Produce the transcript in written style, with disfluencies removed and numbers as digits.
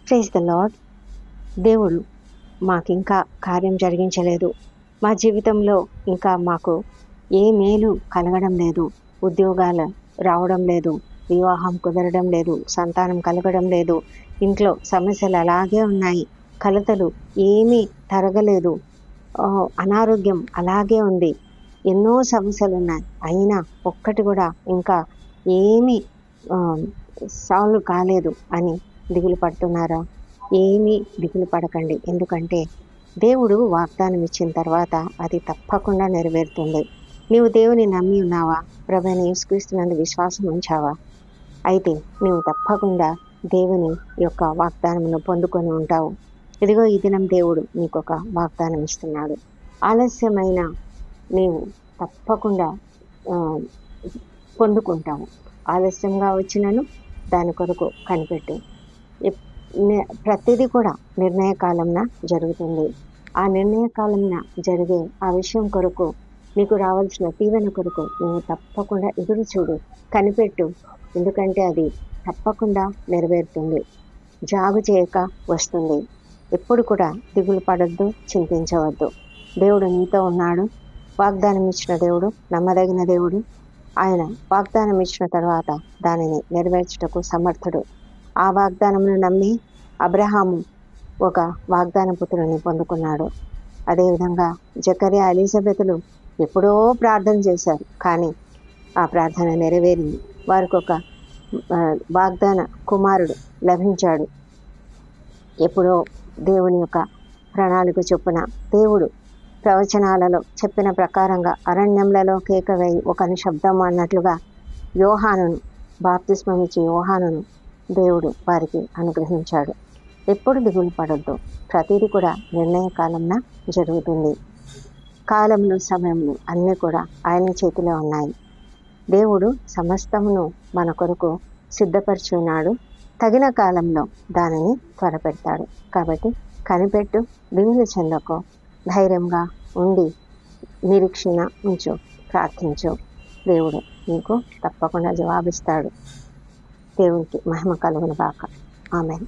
Praise the lord. దేవుడు మాకింకా కార్యం జరిగించలేదు. మా జీవితంలో ఇంకా మాకు ఏ మేలు కలగడం లేదు. ఉద్యోగాలు రావడం లేదు, వివాహం కుదరడం లేదు, సంతానం కలగడం లేదు, ఇంట్లో సమస్యలు అలాగే ఉన్నాయి, కలతలు ఏమీ తరగలేదు, అనారోగ్యం అలాగే ఉంది, ఎన్నో సమస్యలు ఉన్నాయి. అయినా ఒక్కటి కూడా ఇంకా ఏమీ సాల్వ్ కాలేదు అని దిగులు పడుతున్నారా? ఏమీ దిగులు పడకండి. ఎందుకంటే దేవుడు వాగ్దానం ఇచ్చిన తర్వాత అది తప్పకుండా నెరవేరుతుంది. నీవు దేవుని నమ్మి ఉన్నావా? ప్రభువైన యేసుక్రీస్తునందు విశ్వాసం ఉంచావా? అయితే నీవు తప్పకుండా దేవుని యొక్క వాగ్దానమును పొందుకొని ఉంటావు. ఇదిగో ఈ దినం దేవుడు నీకు ఒక వాగ్దానం ఇస్తున్నాడు. ఆలస్యమైన నీవు తప్పకుండా పొందుకుంటావు. ఆలస్యంగా వచ్చినను దాని కొరకు కనిపెట్టు. ప్రతిదీ కూడా నిర్ణయకాలంన జరుగుతుంది. ఆ నిర్ణయకాలంన జరిగే ఆ విషయం కొరకు, నీకు రావాల్సిన దీవెన కొరకు నువ్వు తప్పకుండా ఎదురు చూడు, కనిపెట్టు. ఎందుకంటే అది తప్పకుండా నెరవేరుతుంది. జాగు చేయక వస్తుంది. ఎప్పుడు కూడా దిగులు పడద్దు, చింతించవద్దు. దేవుడు నీతో ఉన్నాడు. వాగ్దానం ఇచ్చిన దేవుడు నమ్మదగిన దేవుడు. ఆయన వాగ్దానం ఇచ్చిన తర్వాత దానిని నెరవేర్చుటకు సమర్థుడు. ఆ వాగ్దానమును నమ్మి అబ్రహాము ఒక వాగ్దాన పుత్రుని పొందుకున్నాడు. అదేవిధంగా జకర్యా, ఎలిజబెతులు ఎప్పుడో ప్రార్థన చేశారు, కానీ ఆ ప్రార్థన నెరవేరింది. వారికి ఒక వాగ్దాన కుమారుడు లభించాడు. ఎప్పుడో దేవుని యొక్క ప్రణాళిక చొప్పున దేవుడు ప్రవచనాలలో చెప్పిన ప్రకారంగా అరణ్యములలో కేక వేయి ఒకని శబ్దం అన్నట్లుగా యోహానును, బాప్తిస్మం ఇచ్చి యోహానును దేవుడు వారికి అనుగ్రహించాడు. ఎప్పుడు దిగులు పడొద్దు. ప్రతిదీ కూడా నిర్ణయ కాలంన జరుగుతుంది. కాలములు, సమయములు అన్నీ కూడా ఆయన చేతిలో ఉన్నాయి. దేవుడు సమస్తమును మన కొరకు సిద్ధపరిచి ఉన్నాడు. తగిన కాలంలో దానిని త్వరపెడతాడు. కాబట్టి కనిపెట్టు, దిగులు చెందకు, ధైర్యంగా ఉండి నిరీక్షణ ఉంచు, ప్రార్థించు. దేవుడు నీకు తప్పకుండా జవాబిస్తాడు. దేవునికి మహిమ కలుగును గాక. ఆమేన్.